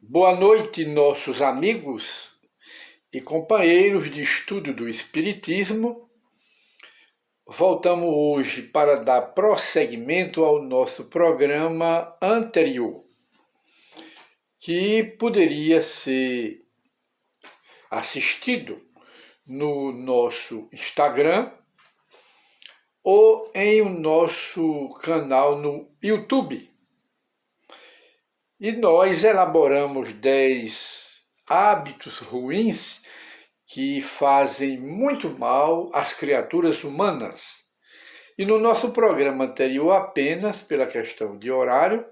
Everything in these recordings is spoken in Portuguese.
Boa noite, nossos amigos e companheiros de estudo do Espiritismo. Voltamos hoje para dar prosseguimento ao nosso programa anterior, que poderia ser assistido no nosso Instagram ou em o nosso canal no YouTube. E nós elaboramos 10 hábitos ruins que fazem muito mal às criaturas humanas. E no nosso programa anterior, apenas pela questão de horário,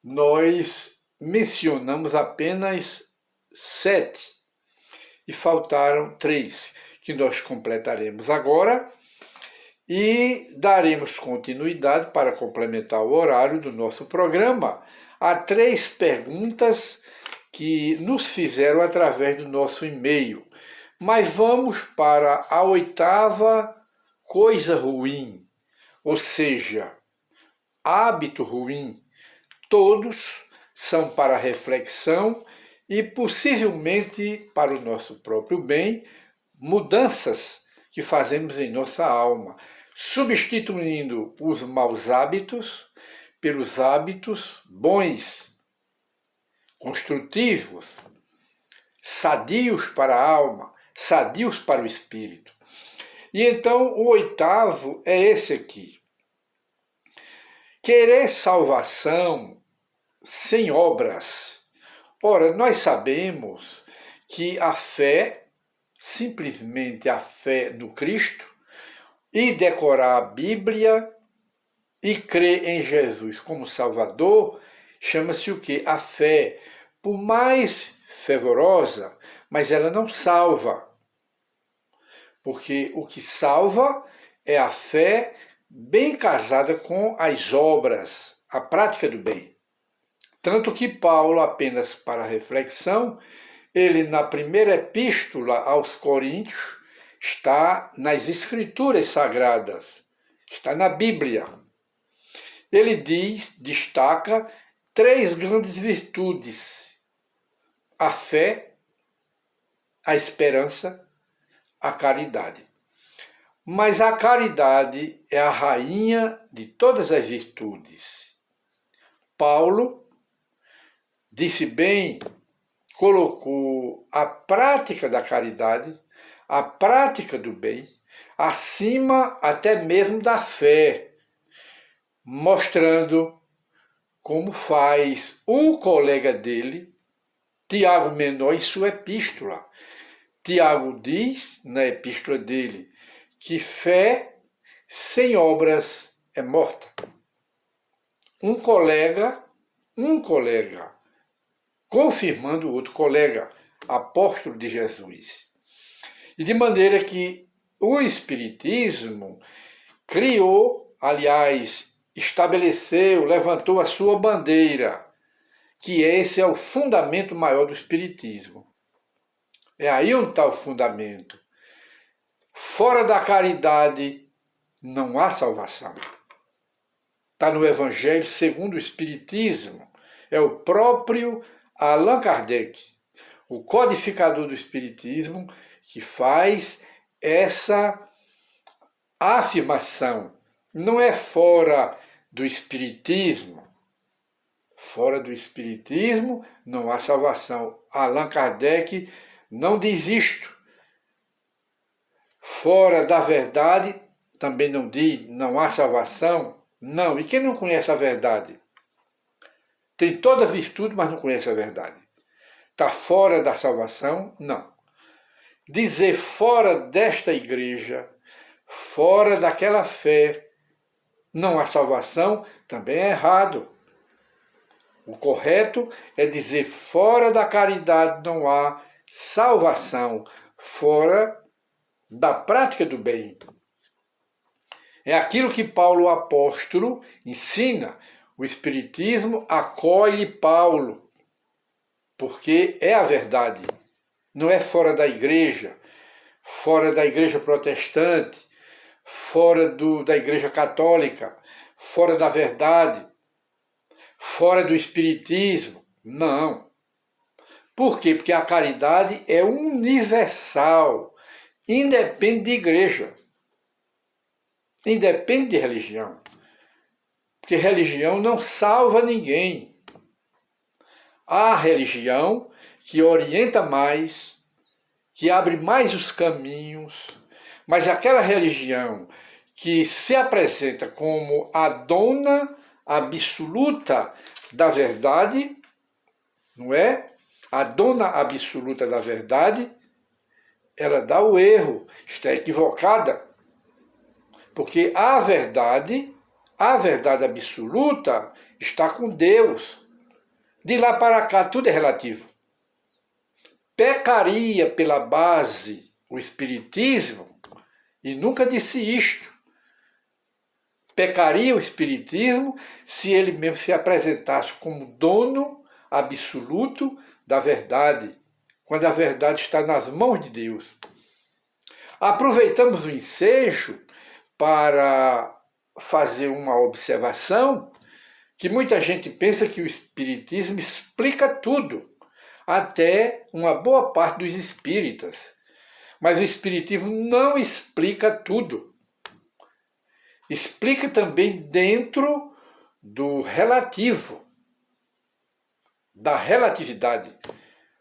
nós mencionamos apenas 7 e faltaram 3, que nós completaremos agora e daremos continuidade para complementar o horário do nosso programa a 3 perguntas que nos fizeram através do nosso e-mail. Mas vamos para a 8ª coisa ruim, ou seja, hábito ruim. Todos são para reflexão e possivelmente para o nosso próprio bem, mudanças que fazemos em nossa alma, substituindo os maus hábitos pelos hábitos bons, construtivos, sadios para a alma, sadios para o espírito. E então o 8º é esse aqui. Querer salvação sem obras. Ora, nós sabemos que a fé, simplesmente a fé no Cristo, e decorar a Bíblia e crer em Jesus como Salvador, chama-se o quê? A fé. Por mais fervorosa, mas ela não salva. Porque o que salva é a fé bem casada com as obras, a prática do bem. Tanto que Paulo, apenas para reflexão, ele na primeira epístola aos Coríntios, está nas Escrituras Sagradas, está na Bíblia. Ele destaca 3 grandes virtudes: a fé, a esperança, a caridade. Mas a caridade é a rainha de todas as virtudes. Paulo disse bem, colocou a prática da caridade, a prática do bem, acima até mesmo da fé, mostrando como faz o colega dele, Tiago Menor, em sua epístola. Tiago diz, na epístola dele, que fé sem obras é morta. Um colega, confirmando o outro colega, apóstolo de Jesus. E de maneira que o Espiritismo criou, aliás, estabeleceu, levantou a sua bandeira, que esse é o fundamento maior do Espiritismo. É aí onde está o fundamento. Fora da caridade não há salvação. Está no Evangelho segundo o Espiritismo. É o próprio Allan Kardec, o codificador do Espiritismo, que faz essa afirmação. Não é fora do Espiritismo. Fora do Espiritismo não há salvação. Allan Kardec não diz isto. Fora da verdade também não diz, não há salvação. Não. E quem não conhece a verdade? Tem toda a virtude, mas não conhece a verdade. Está fora da salvação? Não. Dizer fora desta igreja, fora daquela fé, não há salvação, também é errado. O correto é dizer fora da caridade não há salvação, fora da prática do bem. É aquilo que Paulo, o apóstolo, ensina. O Espiritismo acolhe Paulo, porque é a verdade. Não é fora da igreja protestante, fora da igreja católica, fora da verdade, fora do Espiritismo. Não. Por quê? Porque a caridade é universal, independe de igreja, independe de religião. Porque religião não salva ninguém. Há religião que orienta mais, que abre mais os caminhos, mas aquela religião que se apresenta como a dona absoluta da verdade, não é? A dona absoluta da verdade, ela dá o erro, está equivocada. Porque a verdade absoluta está com Deus. De lá para cá tudo é relativo. Pecaria pela base o Espiritismo, e nunca disse isto. Pecaria o Espiritismo se ele mesmo se apresentasse como dono absoluto da verdade, quando a verdade está nas mãos de Deus. Aproveitamos o ensejo para fazer uma observação que muita gente pensa que o Espiritismo explica tudo, até uma boa parte dos espíritas. Mas o Espiritismo não explica tudo. Explica também dentro do relativo, da relatividade,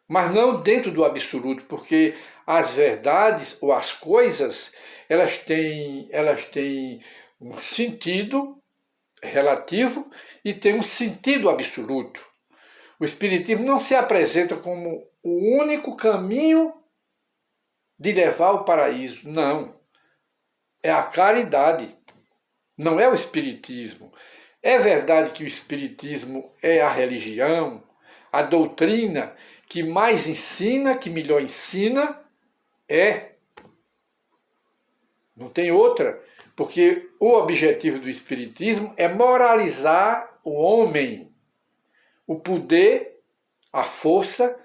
mas não dentro do absoluto, porque as verdades ou as coisas, elas têm um sentido relativo e tem um sentido absoluto. O Espiritismo não se apresenta como o único caminho de levar ao paraíso, não. É a caridade, não é o Espiritismo. É verdade que o Espiritismo é a religião, a doutrina que mais ensina, que melhor ensina, não tem outra, porque o objetivo do Espiritismo é moralizar o homem. O poder, a força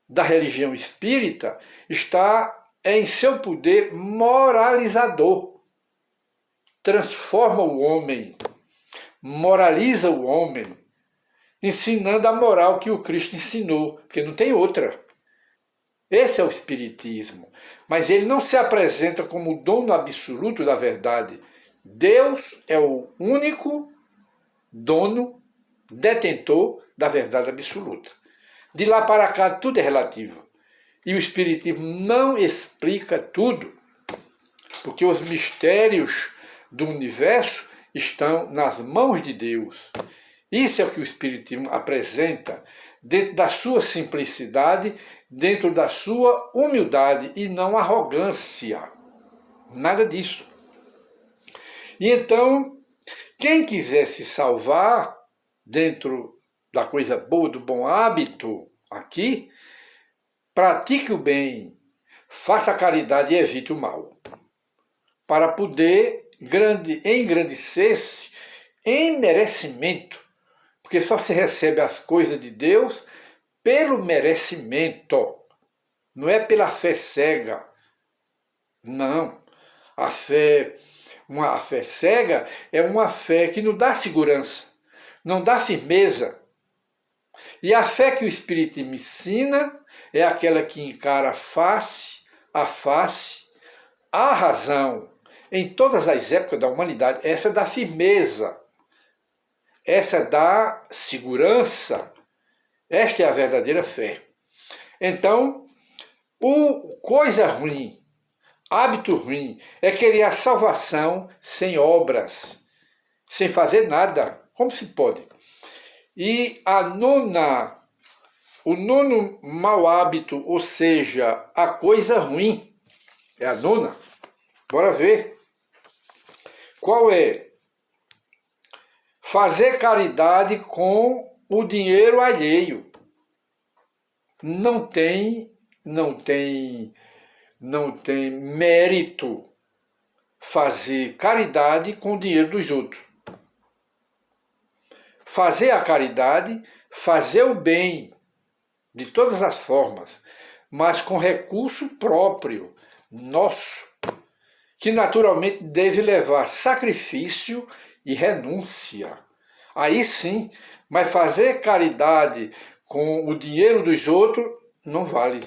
da religião espírita está em seu poder moralizador. Transforma o homem, moraliza o homem, ensinando a moral que o Cristo ensinou, porque não tem outra. Esse é o Espiritismo. Mas ele não se apresenta como o dono absoluto da verdade. Deus é o único dono, detentor da verdade absoluta. De lá para cá tudo é relativo. E o Espiritismo não explica tudo, porque os mistérios do universo estão nas mãos de Deus. Isso é o que o Espiritismo apresenta, dentro da sua simplicidade, dentro da sua humildade e não arrogância. Nada disso. E então, quem quiser se salvar dentro da coisa boa, do bom hábito aqui, pratique o bem, faça a caridade e evite o mal, para poder engrandecer-se em merecimento, porque só se recebe as coisas de Deus pelo merecimento, não é pela fé cega. Não, a fé cega é uma fé que não dá segurança, não dá firmeza. E a fé que o Espiritismo ensina é aquela que encara face a face a razão em todas as épocas da humanidade. Essa dá firmeza, essa dá segurança. Esta é a verdadeira fé. Então, coisa ruim, hábito ruim, é querer a salvação sem obras, sem fazer nada. Como se pode? E o nono mau hábito, ou seja, a coisa ruim, é a nona. Bora ver. Qual é? Fazer caridade com o dinheiro alheio. Não tem mérito fazer caridade com o dinheiro dos outros. Fazer a caridade, fazer o bem, de todas as formas, mas com recurso próprio, nosso, que naturalmente deve levar sacrifício e renúncia. Aí sim, mas fazer caridade com o dinheiro dos outros, não vale.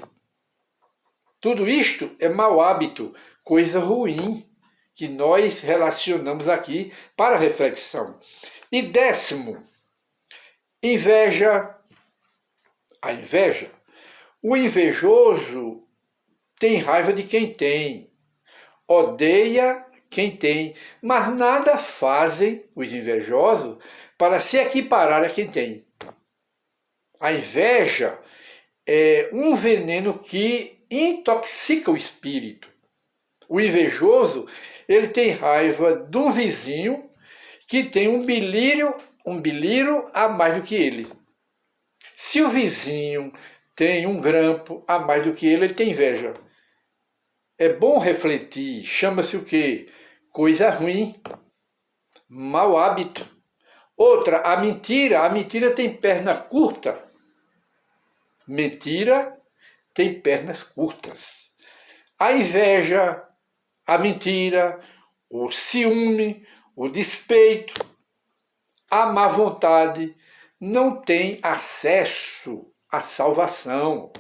Tudo isto é mau hábito, coisa ruim, que nós relacionamos aqui para reflexão. E 10º, inveja. A inveja. O invejoso tem raiva de quem tem, odeia quem tem, mas nada fazem os invejosos para se equiparar a quem tem. A inveja é um veneno que intoxica o espírito. O invejoso, ele tem raiva de um vizinho que tem um bilírio a mais do que ele. Se o vizinho tem um grampo a mais do que ele tem inveja. É bom refletir, chama-se o quê? Coisa ruim, mau hábito. Outra, a mentira tem perna curta. Mentira tem pernas curtas. A inveja, a mentira, o ciúme, o despeito, a má vontade não tem acesso à salvação.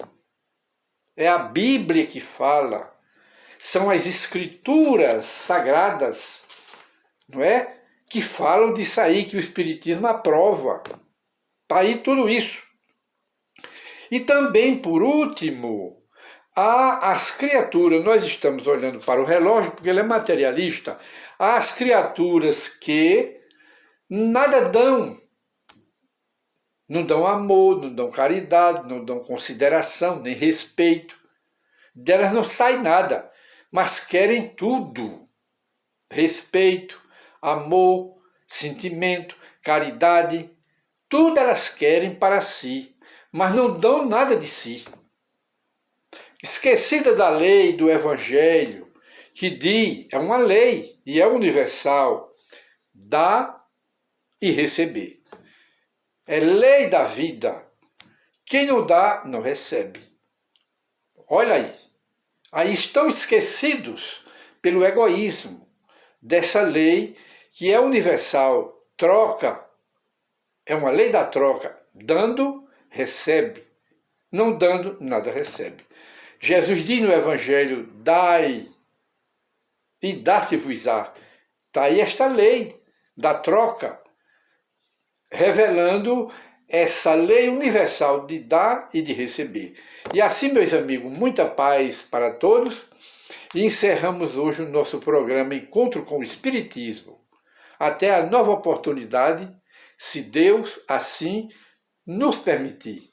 É a Bíblia que fala, são as escrituras sagradas, não é? Que falam disso aí, que o Espiritismo aprova. Está aí tudo isso. E também, por último, há as criaturas, nós estamos olhando para o relógio, porque ele é materialista, há as criaturas que nada dão. Não dão amor, não dão caridade, não dão consideração, nem respeito. Delas não sai nada, mas querem tudo. Respeito, amor, sentimento, caridade, tudo elas querem para si, mas não dão nada de si. Esquecida da lei do Evangelho, que diz, é uma lei e é universal, dar e receber. É lei da vida. Quem não dá, não recebe. Olha aí. Aí estão esquecidos pelo egoísmo dessa lei que é universal. Troca. É uma lei da troca. Dando, recebe. Não dando, nada recebe. Jesus diz no Evangelho, dai e dá-se-vos-á. Está aí esta lei da troca, revelando essa lei universal de dar e de receber. E assim, meus amigos, muita paz para todos. E encerramos hoje o nosso programa Encontro com o Espiritismo. Até a nova oportunidade, se Deus assim nos permitir.